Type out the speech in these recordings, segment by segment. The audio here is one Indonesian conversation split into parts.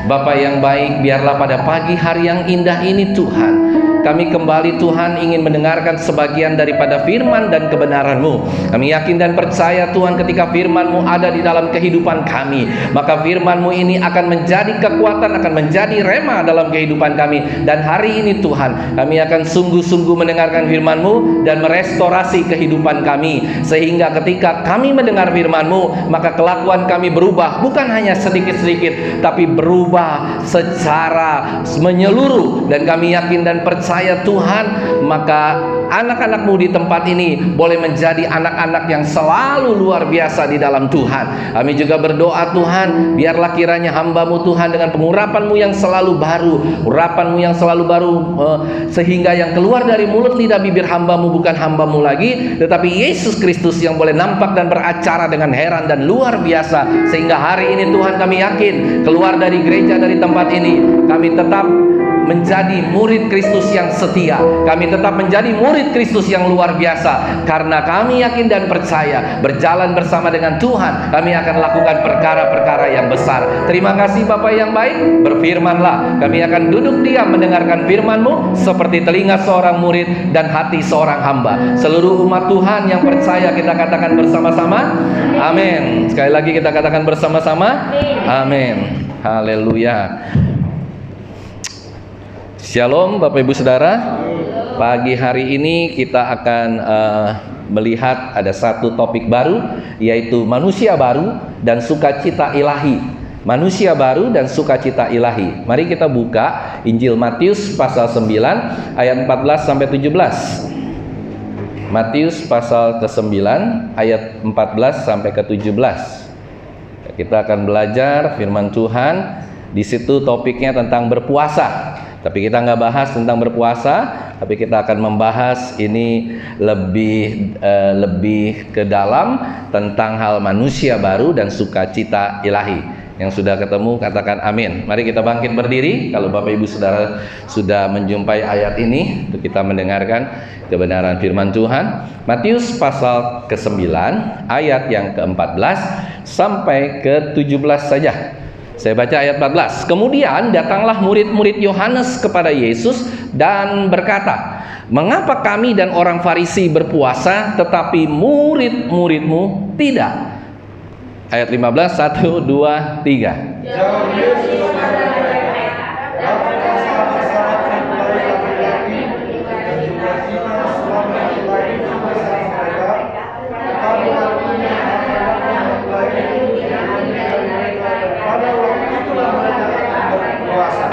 Bapa yang baik, biarlah pada pagi hari yang indah ini Tuhan, kami kembali Tuhan ingin mendengarkan sebagian daripada firman dan kebenaran-Mu. Kami yakin dan percaya Tuhan, ketika firman-Mu ada di dalam kehidupan kami, maka firman-Mu ini akan menjadi kekuatan, akan menjadi rema dalam kehidupan kami. Dan hari ini Tuhan, kami akan sungguh-sungguh mendengarkan firman-Mu dan merestorasi kehidupan kami, sehingga ketika kami mendengar firman-Mu, maka kelakuan kami berubah, bukan hanya sedikit-sedikit, tapi berubah secara menyeluruh. Dan kami yakin dan percaya Tuhan, maka anak-anak-Mu di tempat ini boleh menjadi anak-anak yang selalu luar biasa di dalam Tuhan. Kami juga berdoa Tuhan, biarlah kiranya hamba-Mu Tuhan dengan pengurapan-Mu yang selalu baru, urapan-Mu yang selalu baru, sehingga yang keluar dari mulut lidah bibir hamba-Mu bukan hamba-Mu lagi, tetapi Yesus Kristus yang boleh nampak dan beracara dengan heran dan luar biasa. Sehingga hari ini Tuhan, kami yakin keluar dari gereja, dari tempat ini, kami tetap menjadi murid Kristus yang setia. Kami tetap menjadi murid Kristus yang luar biasa, karena kami yakin dan percaya berjalan bersama dengan Tuhan, kami akan lakukan perkara-perkara yang besar. Terima kasih Bapa yang baik, berfirmanlah. Kami akan duduk diam mendengarkan firman-Mu seperti telinga seorang murid dan hati seorang hamba. Seluruh umat Tuhan yang percaya kita katakan bersama-sama, amin. Sekali lagi kita katakan bersama-sama, amin. Haleluya. Shalom Bapak Ibu Saudara. Pagi hari ini kita akan melihat ada satu topik baru, yaitu manusia baru dan sukacita ilahi. Manusia baru dan sukacita ilahi. Mari kita buka Injil Matius pasal 9 ayat 14 sampai 17. Matius pasal ke-9 ayat 14 sampai ke-17. Kita akan belajar firman Tuhan. Di situ topiknya tentang berpuasa. Tapi kita nggak bahas tentang berpuasa, tapi kita akan membahas ini lebih ke dalam tentang hal manusia baru dan sukacita ilahi. Yang sudah ketemu katakan amin. Mari kita bangkit berdiri. Kalau Bapak Ibu Saudara sudah menjumpai ayat ini, untuk kita mendengarkan kebenaran firman Tuhan. Matius pasal ke-9 ayat yang ke-14 sampai ke-17 saja. Saya baca ayat 14. Kemudian datanglah murid-murid Yohanes kepada Yesus dan berkata, "Mengapa kami dan orang Farisi berpuasa, tetapi murid-murid-Mu tidak?" Ayat 15, 1, 2, 3.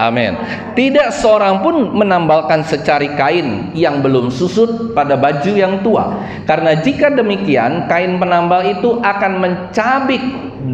Amin. Tidak seorang pun menambalkan secari kain yang belum susut pada baju yang tua. Karena jika demikian, kain penambal itu akan mencabik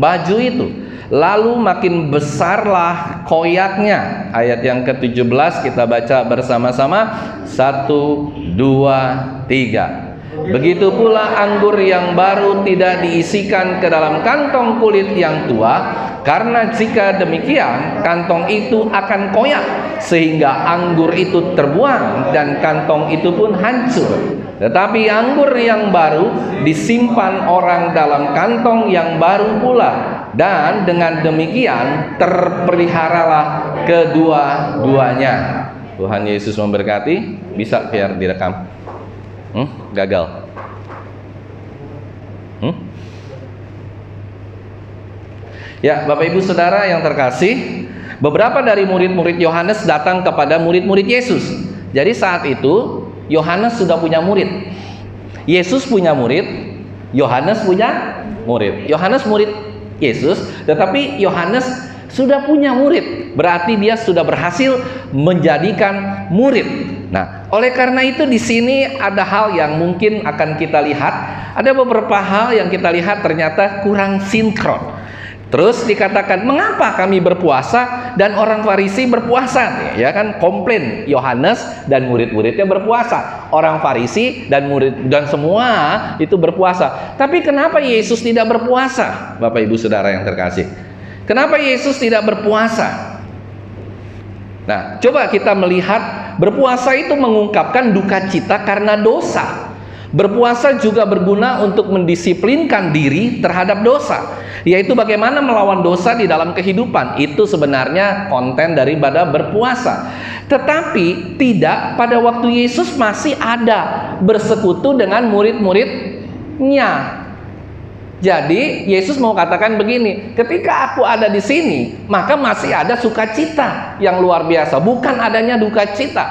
baju itu, lalu makin besarlah koyaknya. Ayat yang ke-17 kita baca bersama-sama. 1, 2, 3. Begitu pula anggur yang baru tidak diisikan ke dalam kantong kulit yang tua, karena jika demikian kantong itu akan koyak, sehingga anggur itu terbuang dan kantong itu pun hancur. Tetapi anggur yang baru disimpan orang dalam kantong yang baru pula, dan dengan demikian terpeliharalah kedua-duanya. Tuhan Yesus memberkati. Bisa biar direkam. Gagal. Ya, Bapak Ibu Saudara yang terkasih, beberapa dari murid-murid Yohanes datang kepada murid-murid Yesus. Jadi saat itu Yohanes sudah punya murid. Yesus punya murid, Yohanes punya murid. Yohanes murid Yesus, tetapi Yohanes sudah punya murid. Berarti dia sudah berhasil menjadikan murid. Nah, oleh karena itu di sini ada hal yang mungkin akan kita lihat. Ada beberapa hal yang kita lihat ternyata kurang sinkron. Terus dikatakan, mengapa kami berpuasa dan orang Farisi berpuasa? Ya kan, komplain Yohanes dan murid-muridnya berpuasa. Orang Farisi dan murid dan semua itu berpuasa. Tapi kenapa Yesus tidak berpuasa? Bapak Ibu Saudara yang terkasih, kenapa Yesus tidak berpuasa? Nah, coba kita melihat, berpuasa itu mengungkapkan duka cita karena dosa. Berpuasa juga berguna untuk mendisiplinkan diri terhadap dosa. yaitu bagaimana melawan dosa di dalam kehidupan. Itu sebenarnya konten daripada berpuasa. Tetapi tidak pada waktu Yesus masih ada bersekutu dengan murid-muridnya. Jadi Yesus mau katakan begini, ketika aku ada di sini, maka masih ada sukacita yang luar biasa, bukan adanya duka cita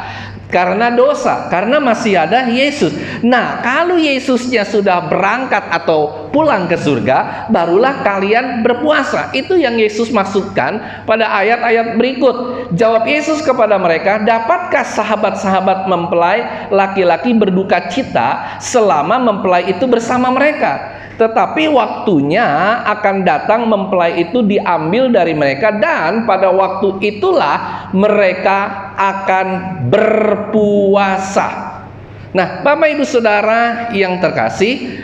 karena dosa, karena masih ada Yesus. Nah, kalau Yesusnya sudah berangkat atau pulang ke surga, barulah kalian berpuasa. Itu yang Yesus maksudkan pada ayat-ayat berikut. Jawab Yesus kepada mereka, dapatkah sahabat-sahabat mempelai laki-laki berduka cita selama mempelai itu bersama mereka? Tetapi waktunya akan datang mempelai itu diambil dari mereka, dan pada waktu itulah mereka akan berpuasa. Nah, Bapak Ibu Saudara yang terkasih,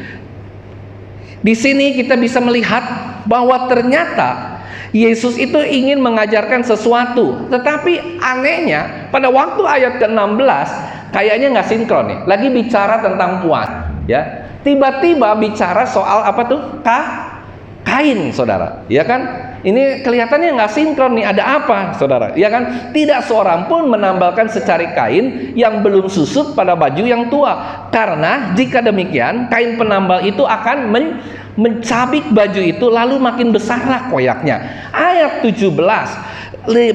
di sini kita bisa melihat bahwa ternyata Yesus itu ingin mengajarkan sesuatu. Tetapi anehnya pada waktu ayat ke-16 kayaknya nggak sinkron nih. Lagi bicara tentang puasa, ya. Tiba-tiba bicara soal apa tuh? Kain, saudara. Ya kan? Ini kelihatannya nggak sinkron nih. Ada apa, saudara? Ya kan? Tidak seorang pun menambalkan secari kain yang belum susut pada baju yang tua. Karena jika demikian, kain penambal itu akan mencabik baju itu, lalu makin besarlah koyaknya. Ayat 17.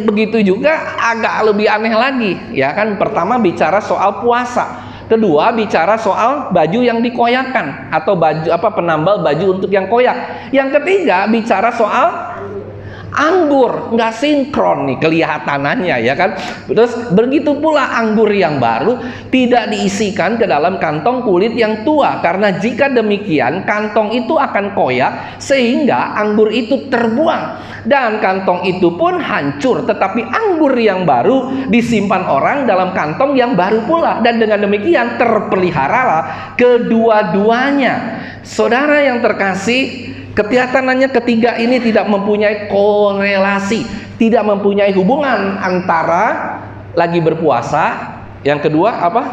Begitu juga agak lebih aneh lagi. Ya kan? Pertama bicara soal puasa. Kedua bicara soal baju yang dikoyakkan atau baju penambal baju untuk yang koyak. Yang ketiga bicara soal anggur, nggak sinkron nih kelihatanannya, ya kan? Terus begitu pula anggur yang baru tidak diisikan ke dalam kantong kulit yang tua, karena jika demikian kantong itu akan koyak sehingga anggur itu terbuang dan kantong itu pun hancur. Tetapi anggur yang baru disimpan orang dalam kantong yang baru pula, dan dengan demikian terpeliharalah kedua-duanya. Saudara yang terkasih, kelihatannya ketiga ini tidak mempunyai korelasi, tidak mempunyai hubungan antara lagi berpuasa. Yang kedua apa?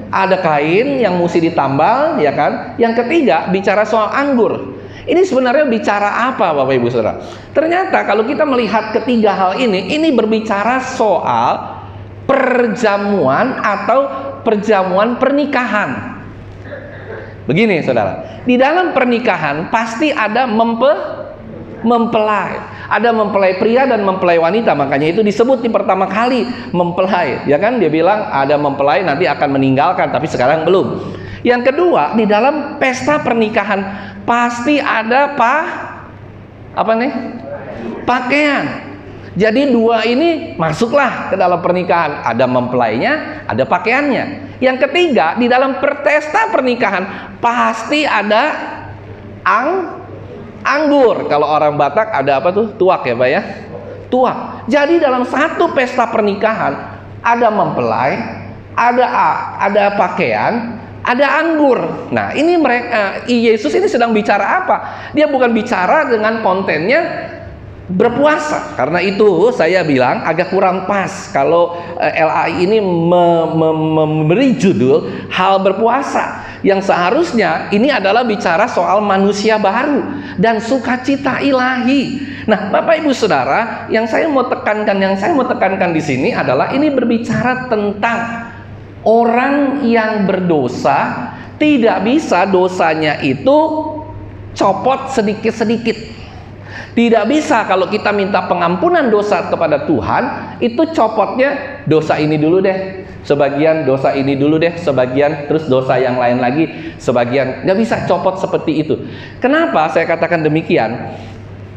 Ada kain yang mesti ditambal, ya kan? Yang ketiga bicara soal anggur. Ini sebenarnya bicara apa, Bapak Ibu Saudara? Ternyata kalau kita melihat ketiga hal ini berbicara soal perjamuan atau perjamuan pernikahan. Begini, saudara, di dalam pernikahan pasti ada mempelai. Ada mempelai pria dan mempelai wanita. Makanya itu disebut di pertama kali mempelai, ya kan? Dia bilang ada mempelai nanti akan meninggalkan, tapi sekarang belum. Yang kedua, di dalam pesta pernikahan pasti ada pakaian. Jadi dua ini masuklah ke dalam pernikahan. Ada mempelainya, ada pakaiannya. Yang ketiga, di dalam pesta pernikahan pasti ada anggur. Kalau orang Batak ada apa tuh? Tuak, ya Pak ya? Tuak. Jadi dalam satu pesta pernikahan ada mempelai, ada pakaian, ada anggur. Nah, ini mereka, Yesus ini sedang bicara apa? Dia bukan bicara dengan kontennya berpuasa. Karena itu saya bilang agak kurang pas kalau LAI ini memberi judul hal berpuasa, yang seharusnya ini adalah bicara soal manusia baru dan sukacita ilahi. Nah, Bapak Ibu Saudara, yang saya mau tekankan di sini adalah ini berbicara tentang orang yang berdosa. Tidak bisa dosanya itu copot sedikit-sedikit. Tidak bisa kalau kita minta pengampunan dosa kepada Tuhan, itu copotnya dosa ini dulu deh, sebagian dosa ini dulu deh, sebagian terus dosa yang lain lagi, sebagian. Nggak bisa copot seperti itu. Kenapa saya katakan demikian?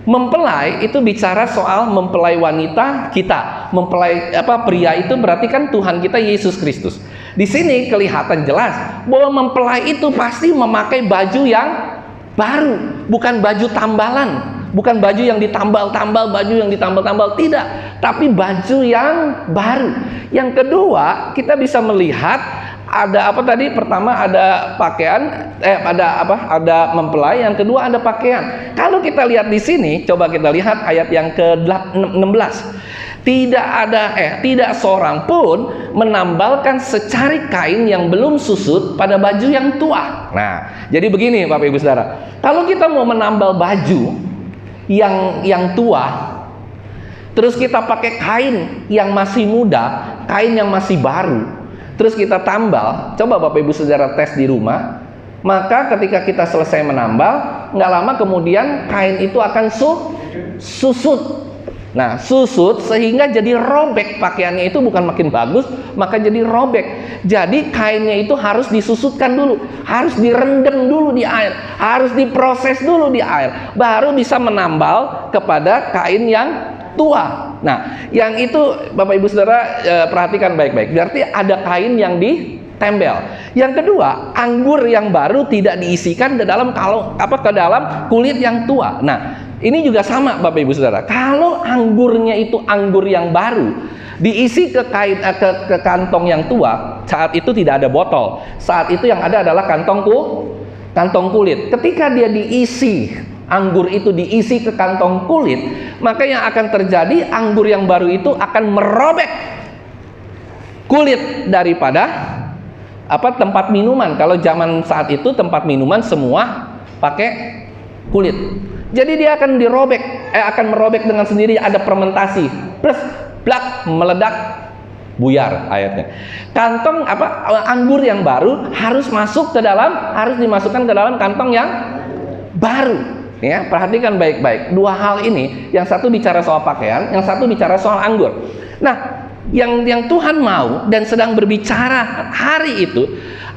Mempelai itu bicara soal mempelai wanita kita. Mempelai pria itu berarti kan Tuhan kita Yesus Kristus. Di sini kelihatan jelas bahwa mempelai itu pasti memakai baju yang baru, bukan baju tambalan. Bukan baju yang ditambal-tambal, tidak, tapi baju yang baru. Yang kedua, kita bisa melihat ada apa tadi? Pertama ada pakaian, ada mempelai. Yang kedua ada pakaian. Kalau kita lihat di sini, coba kita lihat ayat yang ke-16. Tidak seorang pun menambalkan secari kain yang belum susut pada baju yang tua. Nah, jadi begini Bapak Ibu Saudara, kalau kita mau menambal baju, yang tua, terus kita pakai kain yang masih muda, kain yang masih baru, terus kita tambal. Coba Bapak Ibu Saudara tes di rumah. Maka ketika kita selesai menambal, nggak lama kemudian kain itu akan susut. Nah, susut sehingga jadi robek, pakaiannya itu bukan makin bagus, maka jadi robek. Jadi kainnya itu harus disusutkan dulu, harus direndam dulu di air, harus diproses dulu di air, baru bisa menambal kepada kain yang tua. Nah, yang itu Bapak Ibu Saudara perhatikan baik-baik. Berarti ada kain yang ditempel. Yang kedua, anggur yang baru tidak diisikan ke dalam ke dalam kulit yang tua. Nah, ini juga sama Bapak Ibu Saudara. Kalau anggurnya itu anggur yang baru, diisi ke kantong yang tua, saat itu tidak ada botol. Saat itu yang ada adalah kantong kulit. Ketika dia diisi, anggur itu diisi ke kantong kulit, maka yang akan terjadi, anggur yang baru itu akan merobek kulit daripada tempat minuman. Kalau zaman saat itu tempat minuman semua pakai kulit. Jadi dia akan akan merobek dengan sendiri, ada fermentasi. Plus blak, meledak, buyar airnya. Kantong anggur yang baru harus dimasukkan ke dalam kantong yang baru. Ya, perhatikan baik-baik. Dua hal ini, yang satu bicara soal pakaian, yang satu bicara soal anggur. Nah, yang Tuhan mau dan sedang berbicara hari itu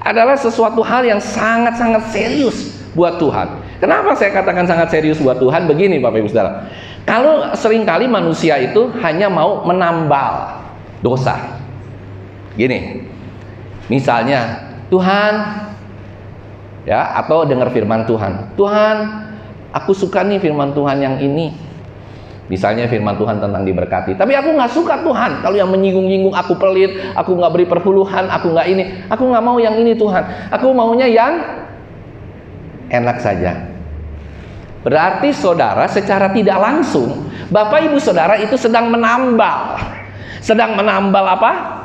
adalah sesuatu hal yang sangat-sangat serius buat Tuhan. Kenapa saya katakan sangat serius buat Tuhan? Begini Bapak Ibu Saudara, kalau seringkali manusia itu hanya mau menambal dosa. Gini, misalnya Tuhan, ya, atau dengar firman Tuhan, Tuhan, aku suka nih firman Tuhan yang ini. Misalnya firman Tuhan tentang diberkati, tapi aku nggak suka Tuhan kalau yang menyinggung-nyinggung, aku pelit, aku nggak beri perpuluhan, aku nggak ini, aku nggak mau yang ini Tuhan, aku maunya yang enak saja. Berarti saudara secara tidak langsung, Bapak Ibu Saudara itu sedang menambal apa?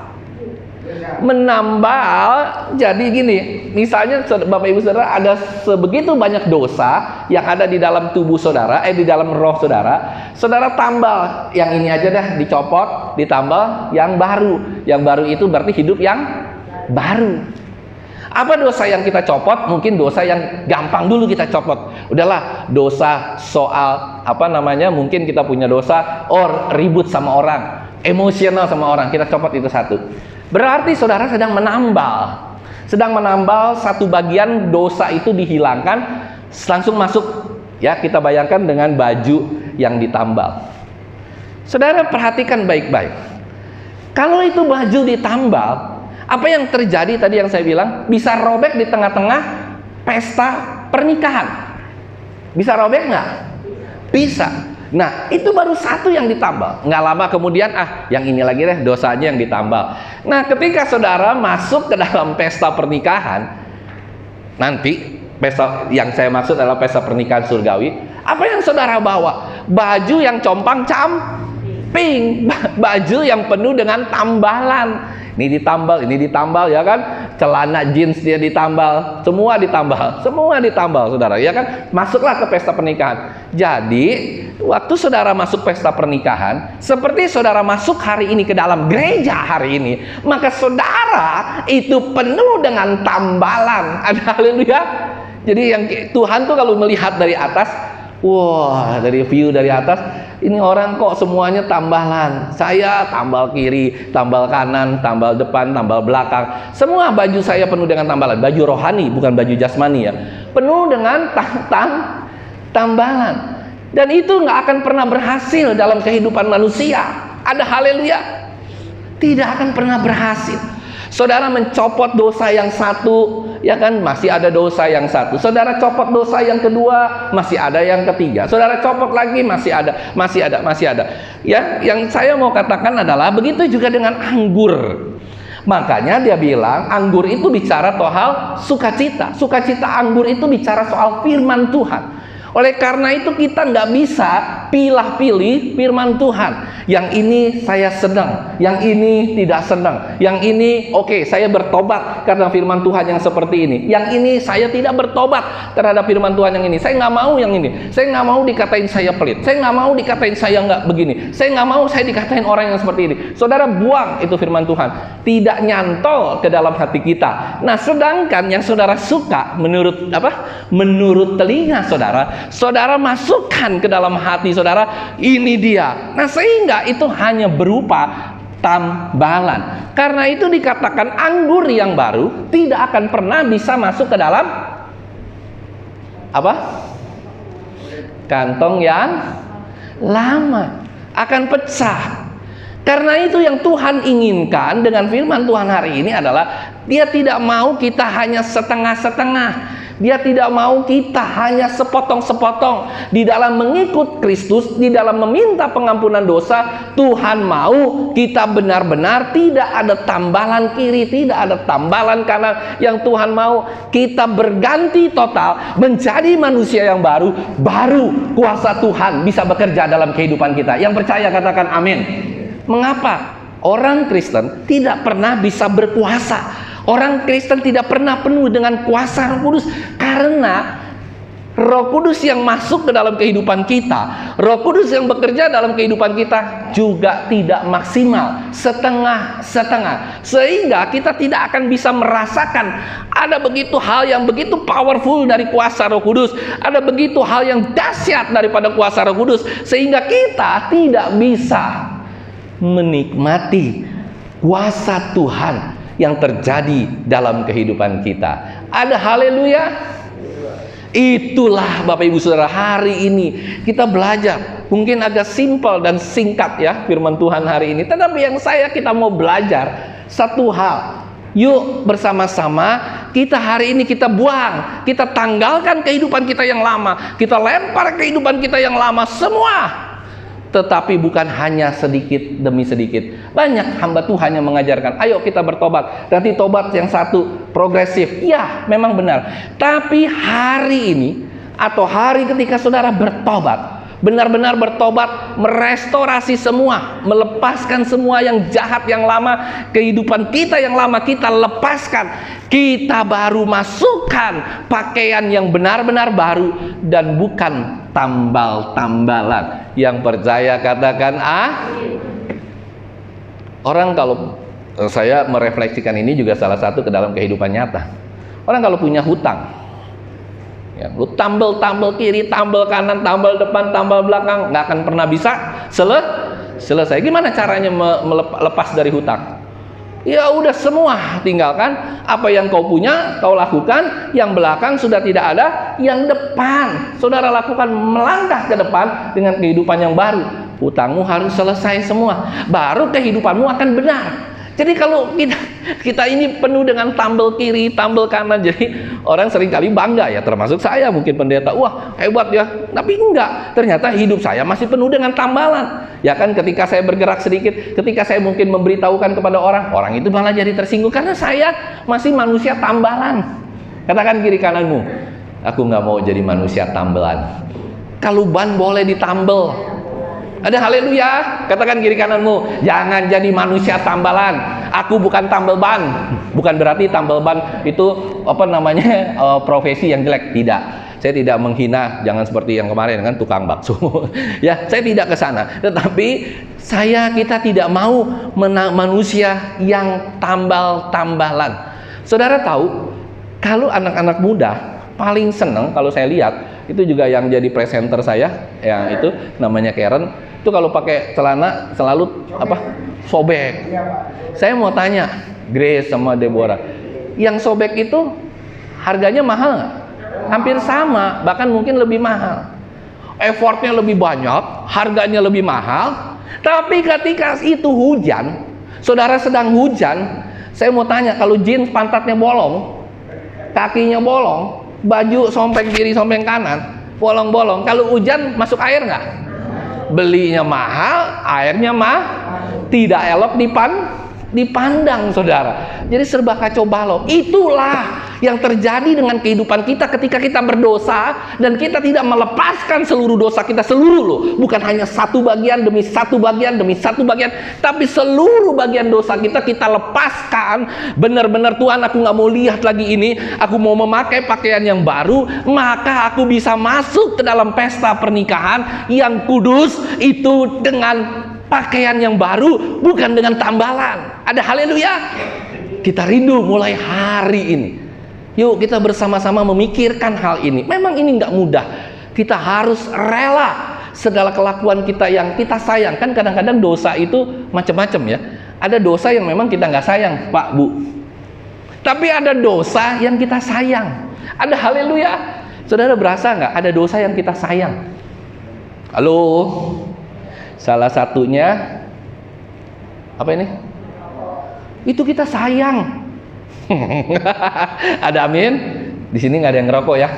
Menambal. Jadi gini, misalnya Bapak Ibu Saudara ada sebegitu banyak dosa yang ada di dalam tubuh saudara, di dalam roh saudara. Saudara tambal yang ini aja dah, dicopot, ditambal yang baru. Yang baru itu berarti hidup yang baru. Apa dosa yang kita copot? Mungkin dosa yang gampang dulu kita copot. Udahlah, dosa soal mungkin kita punya dosa ribut sama orang, emosional sama orang, kita copot itu satu. Berarti saudara sedang menambal satu bagian dosa itu dihilangkan, langsung masuk. Ya, kita bayangkan dengan baju yang ditambal. Saudara perhatikan baik-baik. Kalau itu baju ditambal, apa yang terjadi tadi yang saya bilang, bisa robek di tengah-tengah pesta pernikahan. Bisa robek nggak? Bisa. Nah, itu baru satu yang ditambal. Nggak lama kemudian, yang ini lagi deh, dosanya yang ditambal. Nah, ketika saudara masuk ke dalam pesta pernikahan, nanti, pesta yang saya maksud adalah pesta pernikahan surgawi, apa yang saudara bawa? Baju yang compang-camping, baju yang penuh dengan tambalan. Ini ditambal ya kan, celana jeans dia ditambal, semua ditambal saudara, ya kan, masuklah ke pesta pernikahan. Jadi waktu saudara masuk pesta pernikahan, seperti saudara masuk hari ini ke dalam gereja hari ini, maka saudara itu penuh dengan tambalan. Ada haleluya. Jadi yang Tuhan tuh kalau melihat dari atas, wah, dari view dari atas, ini orang kok semuanya tambalan. Saya tambal kiri, tambal kanan, tambal depan, tambal belakang. Semua baju saya penuh dengan tambalan. Baju rohani, bukan baju jasmani ya. Penuh dengan tambalan. Dan itu nggak akan pernah berhasil dalam kehidupan manusia. Ada haleluya. Tidak akan pernah berhasil. Saudara mencopot dosa yang satu, ya kan, masih ada dosa yang satu. Saudara copot dosa yang kedua, masih ada yang ketiga. Saudara copot lagi, masih ada. Ya, yang saya mau katakan adalah begitu juga dengan anggur. Makanya dia bilang anggur itu bicara soal sukacita. Sukacita anggur itu bicara soal firman Tuhan. Oleh karena itu kita nggak bisa pilah-pilih firman Tuhan. Yang ini saya senang, yang ini tidak senang. Yang ini oke, saya bertobat karena firman Tuhan yang seperti ini. Yang ini saya tidak bertobat terhadap firman Tuhan yang ini. Saya nggak mau yang ini. Saya nggak mau dikatain saya pelit. Saya nggak mau dikatain saya nggak begini. Saya nggak mau saya dikatain orang yang seperti ini. Saudara, buang itu firman Tuhan. Tidak nyantol ke dalam hati kita. Nah, sedangkan yang saudara suka menurut menurut telinga saudara, saudara masukkan ke dalam hati saudara, ini dia. Nah, sehingga itu hanya berupa tambalan. Karena itu dikatakan anggur yang baru tidak akan pernah bisa masuk ke dalam kantong yang lama, akan pecah. Karena itu yang Tuhan inginkan dengan firman Tuhan hari ini adalah Dia tidak mau kita hanya setengah-setengah. Dia tidak mau kita hanya sepotong-sepotong di dalam mengikut Kristus, di dalam meminta pengampunan dosa. Tuhan mau kita benar-benar tidak ada tambalan kiri, tidak ada tambalan kanan. Yang Tuhan mau kita berganti total menjadi manusia yang baru. Baru kuasa Tuhan bisa bekerja dalam kehidupan kita. Yang percaya katakan amin. Mengapa orang Kristen tidak pernah bisa berkuasa? Orang Kristen tidak pernah penuh dengan kuasa Roh Kudus karena Roh Kudus yang masuk ke dalam kehidupan kita, Roh Kudus yang bekerja dalam kehidupan kita juga tidak maksimal, setengah-setengah. Sehingga kita tidak akan bisa merasakan ada begitu hal yang begitu powerful dari kuasa Roh Kudus, ada begitu hal yang dahsyat daripada kuasa Roh Kudus, sehingga kita tidak bisa menikmati kuasa Tuhan yang terjadi dalam kehidupan kita. Ada haleluya. Itulah Bapak Ibu Saudara, hari ini kita belajar. Mungkin agak simpel dan singkat ya firman Tuhan hari ini, tetapi yang kita mau belajar satu hal. Yuk bersama-sama kita hari ini kita buang, kita tanggalkan kehidupan kita yang lama, kita lempar kehidupan kita yang lama semua. Tetapi bukan hanya sedikit demi sedikit. Banyak hamba Tuhan yang mengajarkan, ayo kita bertobat. Nanti tobat yang satu progresif. Ya, memang benar. Tapi hari ini atau hari ketika saudara bertobat, benar-benar bertobat, merestorasi semua, melepaskan semua yang jahat yang lama, kehidupan kita yang lama kita lepaskan, kita baru masukkan pakaian yang benar-benar baru dan bukan tambal-tambalan. Yang percaya katakan Orang kalau saya merefleksikan ini juga salah satu ke dalam kehidupan nyata. Orang kalau punya hutang, ya, lu tambal kiri, tambal kanan, tambal depan, tambal belakang, nggak akan pernah bisa selesai. Gimana caranya melepas dari hutang? Ya udah semua tinggalkan, apa yang kau punya kau lakukan, yang belakang sudah tidak ada, yang depan saudara lakukan, melangkah ke depan dengan kehidupan yang baru. Hutangmu harus selesai semua, baru kehidupanmu akan benar. Jadi kalau kita ini penuh dengan tambal kiri, tambal kanan, jadi orang seringkali bangga ya, termasuk saya mungkin pendeta, wah hebat ya, tapi enggak, ternyata hidup saya masih penuh dengan tambalan. Ya kan, ketika saya bergerak sedikit, ketika saya mungkin memberitahukan kepada orang itu malah jadi tersinggung karena saya masih manusia tambalan. Katakan kiri kananmu, aku nggak mau jadi manusia tambalan. Kalau ban boleh ditambal. Ada haleluya. Katakan kiri kananmu, jangan jadi manusia tambalan. Aku bukan tambal ban. Bukan berarti tambal ban itu profesi yang jelek. Tidak. Saya tidak menghina, jangan seperti yang kemarin kan tukang bakso. Ya, saya tidak ke sana. Tetapi kita tidak mau manusia yang tambal-tambalan. Saudara tahu, kalau anak-anak muda paling senang kalau saya lihat, itu juga yang jadi presenter saya, yang itu namanya Karen, itu kalau pakai celana selalu sobek. Saya mau tanya Grace sama Deborah, yang sobek itu harganya mahal nggak? Hampir sama, bahkan mungkin lebih mahal. Effortnya lebih banyak, harganya lebih mahal. Tapi ketika itu hujan, saudara sedang hujan, saya mau tanya, kalau jeans pantatnya bolong, kakinya bolong, baju sompeng kiri, sompeng kanan, bolong-bolong, kalau hujan masuk air nggak? Belinya mahal, airnya tidak elok dipandang, saudara. Jadi serba kacau balau. Itulah yang terjadi dengan kehidupan kita ketika kita berdosa dan kita tidak melepaskan seluruh dosa kita, seluruh loh, bukan hanya satu bagian demi satu bagian demi satu bagian, tapi seluruh bagian dosa kita lepaskan. Benar-benar, Tuhan, aku nggak mau lihat lagi ini, aku mau memakai pakaian yang baru, maka aku bisa masuk ke dalam pesta pernikahan yang kudus itu dengan pakaian yang baru, bukan dengan tambalan. Ada haleluya. Kita rindu mulai hari ini. Yuk kita bersama-sama memikirkan hal ini. Memang ini nggak mudah. Kita harus rela segala kelakuan kita yang kita sayang. Kan kadang-kadang dosa itu macam-macam ya. Ada dosa yang memang kita nggak sayang, Pak, Bu. Tapi ada dosa yang kita sayang. Ada haleluya. Saudara berasa nggak ada dosa yang kita sayang? Halo? Salah satunya apa ini? Itu kita sayang. Ada amin? Di sini nggak ada yang ngerokok ya?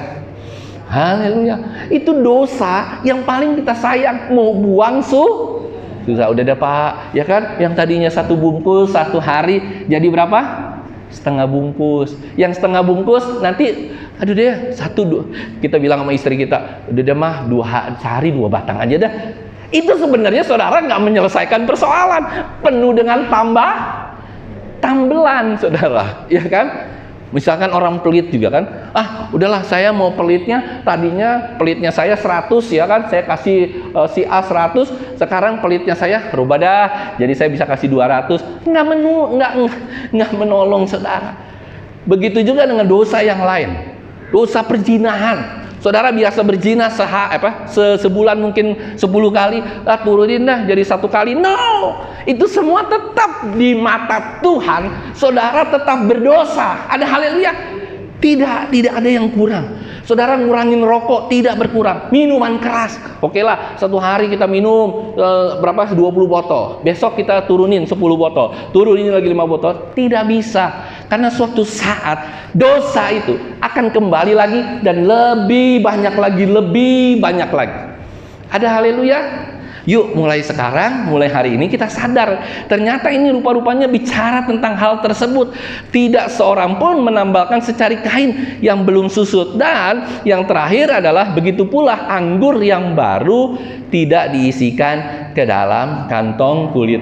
Haleluya. Itu dosa yang paling kita sayang. Mau buang susah. Udah deh Pak, ya kan? Yang tadinya 1 bungkus 1 hari jadi berapa? Setengah bungkus. Yang setengah bungkus nanti, aduh deh 1-2. Kita bilang sama istri kita, udah deh mah 2 sehari 2 batang aja dah. Itu sebenarnya saudara nggak menyelesaikan persoalan, penuh dengan tambelan saudara, ya kan? Misalkan orang pelit juga kan, udahlah saya mau pelitnya, tadinya pelitnya saya 100 ya kan, saya kasih si A 100, sekarang pelitnya saya rubah dah, jadi saya bisa kasih 200, nggak menolong saudara. Begitu juga dengan dosa yang lain, dosa perzinahan. Saudara biasa berzina sebulan mungkin 10 kali, turunin dah jadi 1 kali. No, itu semua tetap di mata Tuhan. Saudara tetap berdosa. Ada haleluya. Tidak ada yang kurang. Saudara ngurangin rokok tidak berkurang. Minuman keras, oke lah 1 hari kita minum 20 botol. Besok kita turunin 10 botol. Turunin lagi 5 botol. Tidak bisa. Karena suatu saat dosa itu akan kembali lagi dan lebih banyak lagi. Ada haleluya. Yuk mulai sekarang, mulai hari ini kita sadar ternyata ini rupa-rupanya bicara tentang hal tersebut. Tidak seorang pun menambalkan secari kain yang belum susut. Dan yang terakhir adalah begitu pula anggur yang baru tidak diisikan ke dalam kantong kulit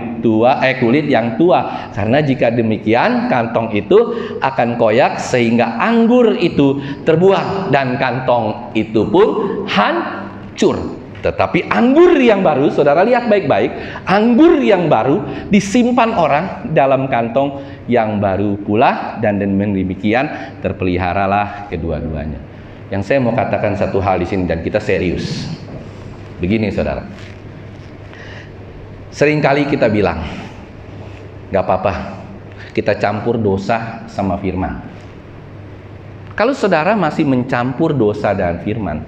yang tua. Karena jika demikian kantong itu akan koyak sehingga anggur itu terbuang dan kantong itu pun hancur. Tetapi anggur yang baru, saudara lihat baik-baik, anggur yang baru disimpan orang dalam kantong yang baru pula, dan dengan demikian terpeliharalah kedua-duanya. Yang saya mau katakan satu hal di sini dan kita serius. Begini saudara, seringkali kita bilang, gak apa-apa, kita campur dosa sama firman. Kalau saudara masih mencampur dosa dan firman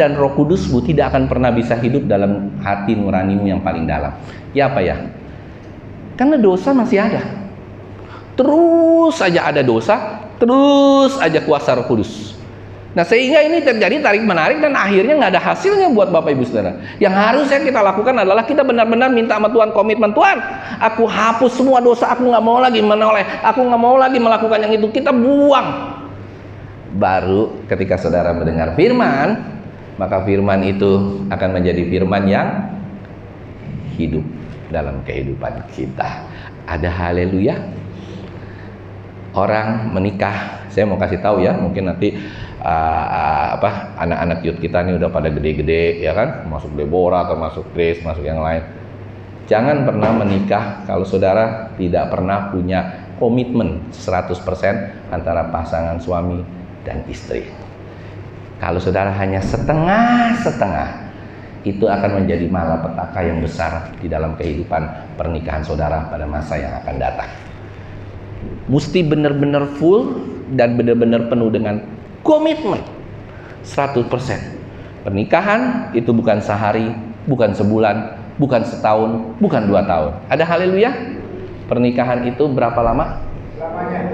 dan Roh Kudusmu tidak akan pernah bisa hidup dalam hati nuranimu yang paling dalam. Ya apa ya? Karena dosa masih ada. Terus saja ada dosa, terus aja kuasa Roh Kudus. Nah sehingga ini terjadi tarik menarik dan akhirnya nggak ada hasilnya buat Bapak Ibu Saudara. Yang harusnya kita lakukan adalah kita benar-benar minta sama Tuhan, komitmen, Tuhan, aku hapus semua dosa, aku nggak mau lagi menoleh, aku nggak mau lagi melakukan yang itu, kita buang. Baru ketika saudara mendengar firman, maka firman itu akan menjadi firman yang hidup dalam kehidupan kita. Ada haleluya. Orang menikah, saya mau kasih tahu ya, mungkin nanti anak-anak youth kita ini udah pada gede-gede ya kan, masuk Deborah atau masuk Grace, masuk yang lain. Jangan pernah menikah kalau saudara tidak pernah punya komitmen 100% antara pasangan suami dan istri. Kalau saudara hanya setengah-setengah, itu akan menjadi malapetaka yang besar di dalam kehidupan pernikahan saudara pada masa yang akan datang. Mesti benar-benar full dan benar-benar penuh dengan komitmen 100%. Pernikahan itu bukan sehari, bukan sebulan, bukan setahun, bukan 2 tahun. Ada haleluya? Pernikahan itu berapa lama? Selamanya.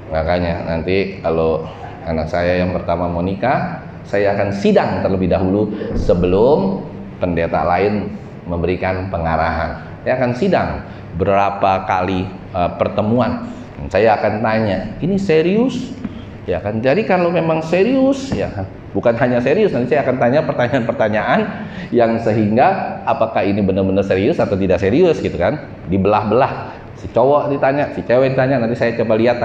Makanya nanti kalau anak saya yang pertama mau nikah, saya akan sidang terlebih dahulu sebelum pendeta lain memberikan pengarahan. Saya akan sidang berapa kali pertemuan Saya akan tanya, ini serius? Ya kan, jadi kalau memang serius, ya kan, bukan hanya serius, nanti saya akan tanya pertanyaan-pertanyaan yang sehingga apakah ini benar-benar serius atau tidak serius gitu kan, dibelah-belah. Si cowok ditanya, si cewek ditanya, nanti saya coba lihat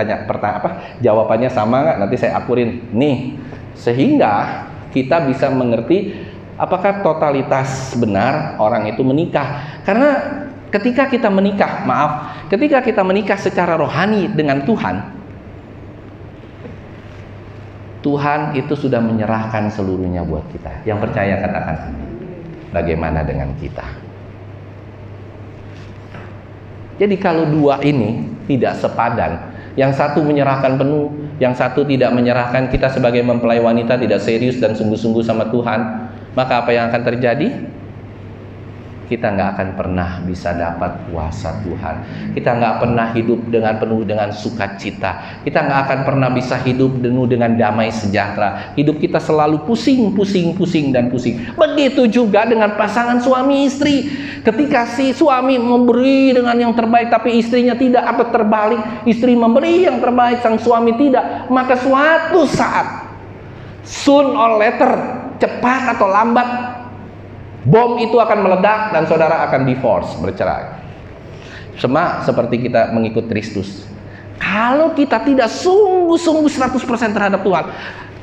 jawabannya sama nggak, nanti saya akurin nih, sehingga kita bisa mengerti apakah totalitas benar orang itu menikah. Karena ketika kita menikah secara rohani dengan Tuhan itu sudah menyerahkan seluruhnya buat kita. Yang percaya katakan amin. Bagaimana dengan kita? Jadi kalau dua ini tidak sepadan, yang satu menyerahkan penuh, yang satu tidak menyerahkan, kita sebagai mempelai wanita tidak serius dan sungguh-sungguh sama Tuhan, maka apa yang akan terjadi? Kita nggak akan pernah bisa dapat kuasa Tuhan. Kita nggak pernah hidup penuh dengan sukacita. Kita nggak akan pernah bisa hidup penuh dengan damai sejahtera. Hidup kita selalu pusing. Begitu juga dengan pasangan suami istri. Ketika si suami memberi dengan yang terbaik, tapi istrinya tidak, atau terbalik, istri memberi yang terbaik, sang suami tidak, maka suatu saat, soon or later, cepat atau lambat, bom itu akan meledak dan saudara akan divorce, bercerai. Sama seperti kita mengikut Kristus. Kalau kita tidak sungguh-sungguh 100% terhadap Tuhan,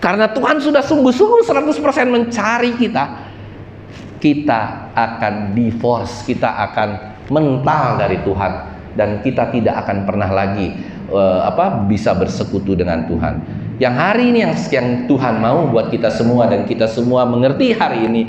karena Tuhan sudah sungguh-sungguh 100% mencari kita akan divorce, kita akan mental dari Tuhan, dan kita tidak akan pernah lagi bisa bersekutu dengan Tuhan. Yang hari ini yang Tuhan mau buat kita semua, dan kita semua mengerti hari ini,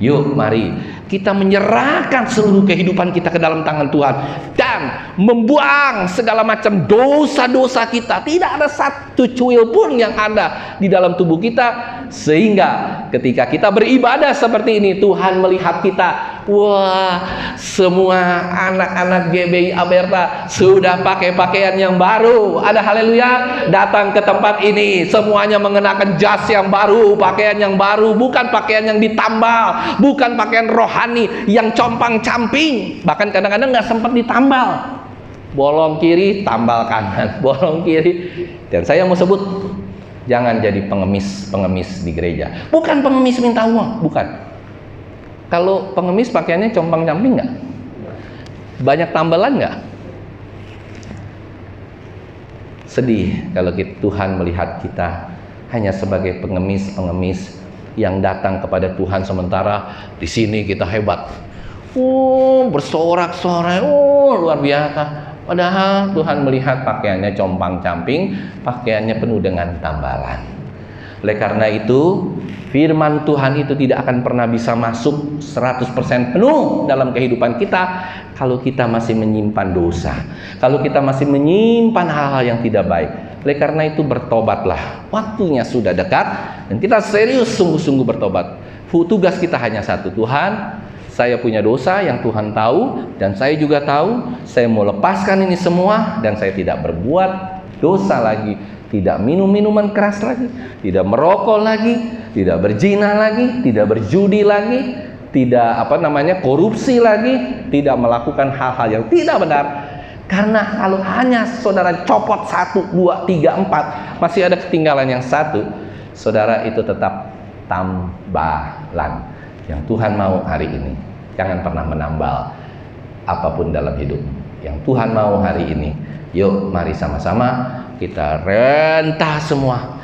yuk mari kita menyerahkan seluruh kehidupan kita ke dalam tangan Tuhan dan membuang segala macam dosa-dosa kita. Tidak ada satu cuil pun yang ada di dalam tubuh kita, sehingga ketika kita beribadah seperti ini, Tuhan melihat kita, wah, semua anak-anak GBI Aberta sudah pakai pakaian yang baru. Ada haleluya. Datang ke tempat ini semuanya mengenakan jas yang baru, pakaian yang baru, bukan pakaian yang ditambal, bukan pakaian rohani yang compang-camping. Bahkan kadang-kadang nggak sempat ditambal, bolong kiri tambal kanan, bolong kiri. Dan saya mau sebut, jangan jadi pengemis di gereja. Bukan pengemis minta uang, bukan. Kalau pengemis pakaiannya compang-camping nggak? Banyak tambalan nggak? Sedih kalau Tuhan melihat kita hanya sebagai pengemis yang datang kepada Tuhan, sementara di sini kita hebat, bersorak-sorai, luar biasa. Padahal Tuhan melihat pakaiannya compang-camping, pakaiannya penuh dengan tambalan. Oleh karena itu, firman Tuhan itu tidak akan pernah bisa masuk 100% penuh dalam kehidupan kita kalau kita masih menyimpan dosa, kalau kita masih menyimpan hal-hal yang tidak baik. Oleh karena itu, bertobatlah. Waktunya sudah dekat dan kita serius sungguh-sungguh bertobat. Tugas kita hanya satu, Tuhan, saya punya dosa yang Tuhan tahu, dan saya juga tahu, saya mau lepaskan ini semua, dan saya tidak berbuat dosa lagi, tidak minum minuman keras lagi, tidak merokok lagi, tidak berzina lagi, tidak berjudi lagi, tidak korupsi lagi, tidak melakukan hal-hal yang tidak benar. Karena kalau hanya saudara copot 1, 2, 3, 4, masih ada ketinggalan yang satu, saudara itu tetap tambalan. Yang Tuhan mau hari ini, jangan pernah menambal apapun dalam hidup. Yang Tuhan mau hari ini, yuk mari sama-sama kita rentah semua,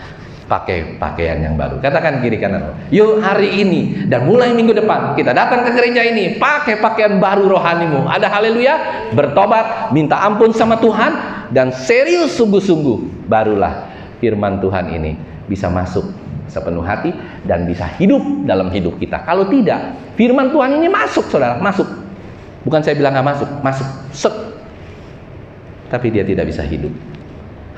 pakai pakaian yang baru. Katakan kiri kanan, yuk hari ini dan mulai minggu depan kita datang ke gereja ini pakai pakaian baru rohanimu. Ada haleluya, bertobat, minta ampun sama Tuhan, dan serius sungguh-sungguh, barulah firman Tuhan ini bisa masuk sepenuh hati dan bisa hidup dalam hidup kita. Kalau tidak, firman Tuhan ini masuk, saudara, masuk. Bukan saya bilang nggak masuk, tapi dia tidak bisa hidup.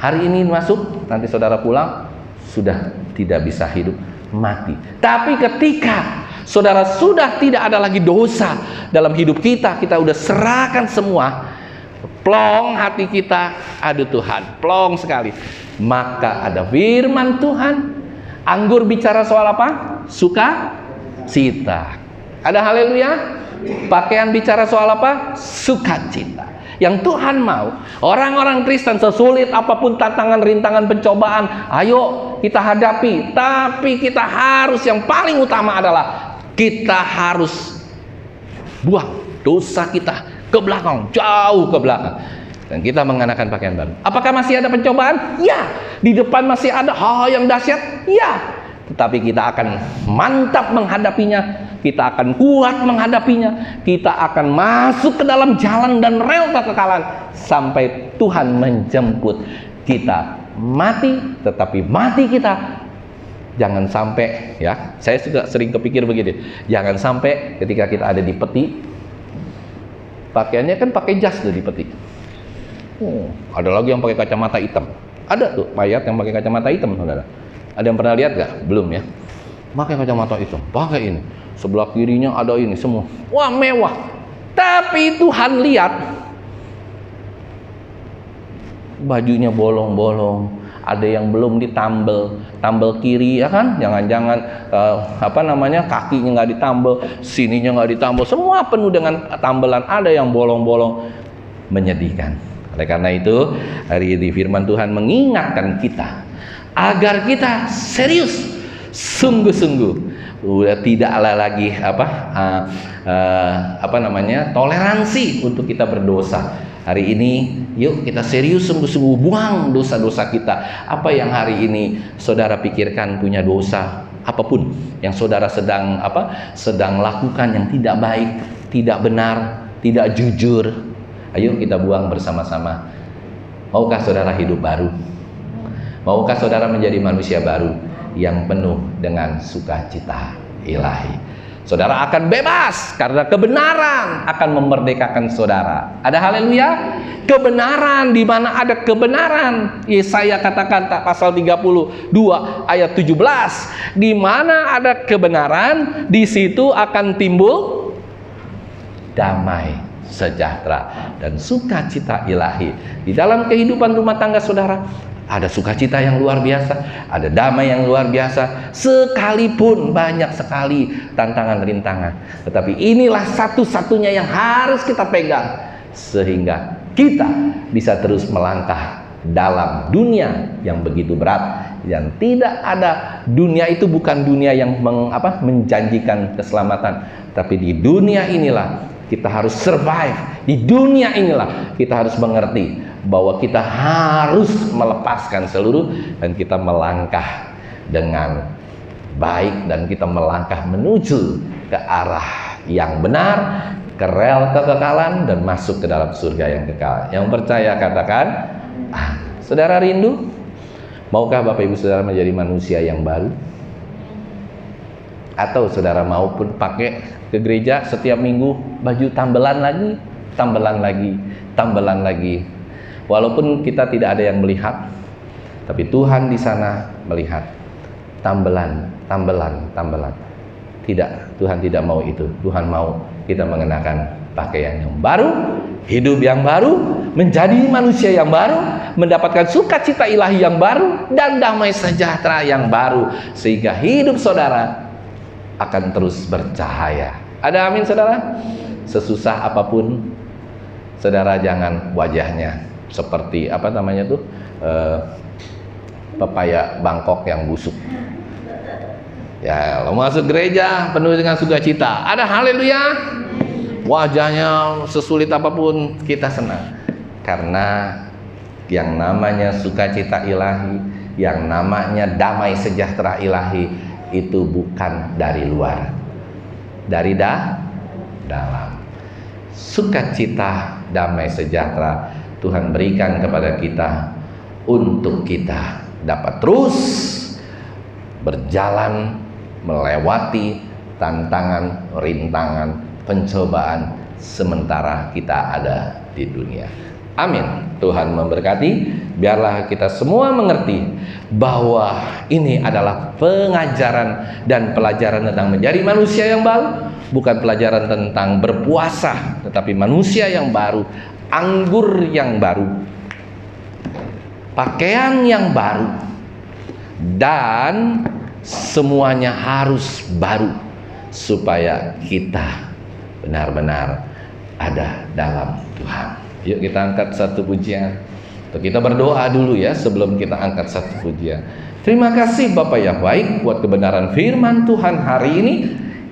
Hari ini masuk, nanti saudara pulang sudah tidak bisa hidup, mati. Tapi ketika saudara sudah tidak ada lagi dosa dalam hidup kita, kita udah serahkan semua, plong hati kita, aduh Tuhan, plong sekali. Maka ada firman Tuhan. Anggur bicara soal apa? Sukacita. Ada haleluya. Pakaian bicara soal apa? Sukacita. Yang Tuhan mau, orang-orang Kristen sesulit apapun tantangan, rintangan, pencobaan, ayo kita hadapi. Tapi kita harus, yang paling utama adalah kita harus buang dosa kita ke belakang, jauh ke belakang. Dan kita mengenakan pakaian baru. Apakah masih ada pencobaan? Ya. Di depan masih ada hal yang dahsyat? Ya. Tetapi kita akan mantap menghadapinya. Kita akan kuat menghadapinya. Kita akan masuk ke dalam jalan dan rel kekekalan sampai Tuhan menjemput kita. Mati, tetapi mati kita jangan sampai, ya, saya juga sering kepikir begini, jangan sampai ketika kita ada di peti, pakaiannya kan pakai jas tuh di peti. Ada lagi yang pakai kacamata hitam. Ada tuh mayat yang pakai kacamata hitam, saudara. Ada yang pernah lihat gak? Belum ya. Pakai kacamata hitam, pakai ini. Sebelah kirinya ada ini semua. Wah, mewah. Tapi Tuhan lihat bajunya bolong-bolong. Ada yang belum ditambel, tambel kiri, ya kan? Jangan-jangan kakinya nggak ditambel, sininya nggak ditambel, semua penuh dengan tambelan. Ada yang bolong-bolong, menyedihkan. Oleh karena itu, hari ini firman Tuhan mengingatkan kita agar kita serius, sungguh-sungguh, udah tidak ada lagi toleransi untuk kita berdosa. Hari ini, yuk kita serius, sungguh-sungguh buang dosa-dosa kita. Apa yang hari ini saudara pikirkan punya dosa, apapun yang saudara sedang lakukan yang tidak baik, tidak benar, tidak jujur, ayo kita buang bersama-sama. Maukah saudara hidup baru? Maukah saudara menjadi manusia baru yang penuh dengan sukacita ilahi? Saudara akan bebas karena kebenaran akan memerdekakan saudara. Ada haleluya? Kebenaran, di mana ada kebenaran. Yesaya katakan pasal 32 ayat 17, di mana ada kebenaran, di situ akan timbul damai, sejahtera, dan sukacita ilahi. Di dalam kehidupan rumah tangga saudara ada sukacita yang luar biasa, ada damai yang luar biasa, sekalipun banyak sekali tantangan rintangan. Tetapi inilah satu-satunya yang harus kita pegang, sehingga kita bisa terus melangkah dalam dunia yang begitu berat. Dan tidak ada, dunia itu bukan dunia yang menjanjikan keselamatan, tapi di dunia inilah kita harus survive. Di dunia inilah kita harus mengerti bahwa kita harus melepaskan seluruh, dan kita melangkah dengan baik, dan kita melangkah menuju ke arah yang benar, ke rel kekekalan, dan masuk ke dalam surga yang kekal. Yang percaya katakan, saudara rindu? Maukah Bapak Ibu saudara menjadi manusia yang baru? Atau saudara mau pun pakai ke gereja setiap minggu baju tambelan lagi, tambelan lagi, tambelan lagi. Walaupun kita tidak ada yang melihat, tapi Tuhan di sana melihat. Tambelan, tambelan, tambelan. Tidak, Tuhan tidak mau itu. Tuhan mau kita mengenakan pakaian yang baru, hidup yang baru, menjadi manusia yang baru, mendapatkan sukacita ilahi yang baru, dan damai sejahtera yang baru, sehingga hidup saudara akan terus bercahaya. Ada amin saudara? Sesusah apapun, saudara jangan wajahnya seperti pepaya Bangkok yang busuk. Ya, lo masuk gereja penuh dengan sukacita, ada haleluya, wajahnya sesulit apapun kita senang, karena yang namanya sukacita ilahi, yang namanya damai sejahtera ilahi, itu bukan dari luar, dari dalam. Sukacita, damai sejahtera Tuhan berikan kepada kita untuk kita dapat terus berjalan melewati tantangan, rintangan, pencobaan sementara kita ada di dunia. Amin. Tuhan memberkati. Biarlah kita semua mengerti bahwa ini adalah pengajaran dan pelajaran tentang menjadi manusia yang baru, bukan pelajaran tentang berpuasa, tetapi manusia yang baru, anggur yang baru, pakaian yang baru, dan semuanya harus baru supaya kita benar-benar ada dalam Tuhan. Yuk kita angkat satu pujian. Kita berdoa dulu ya sebelum kita angkat satu pujian. Terima kasih Bapa yang baik buat kebenaran firman Tuhan hari ini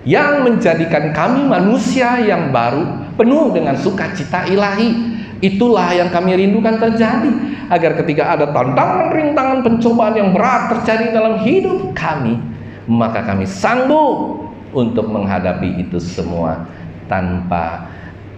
yang menjadikan kami manusia yang baru, penuh dengan sukacita ilahi. Itulah yang kami rindukan terjadi, agar ketika ada tantangan, rintangan, pencobaan yang berat terjadi dalam hidup kami, maka kami sanggup untuk menghadapi itu semua tanpa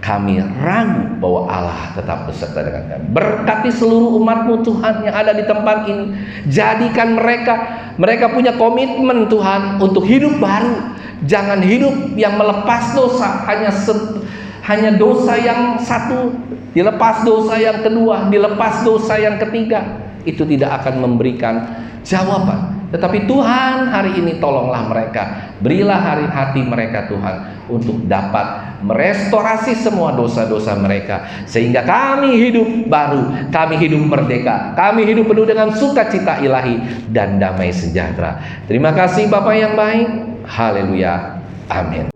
kami ragu bahwa Allah tetap beserta dengan kami. Berkati seluruh umat-Mu Tuhan yang ada di tempat ini. Jadikan mereka punya komitmen Tuhan untuk hidup baru. Jangan hidup yang melepas dosa, hanya dosa yang satu, dilepas dosa yang kedua, dilepas dosa yang ketiga. Itu tidak akan memberikan jawaban. Tetapi Tuhan hari ini tolonglah mereka, berilah hati mereka Tuhan untuk dapat merestorasi semua dosa-dosa mereka, sehingga kami hidup baru, kami hidup merdeka, kami hidup penuh dengan sukacita ilahi dan damai sejahtera. Terima kasih Bapa yang baik. Haleluya. Amin.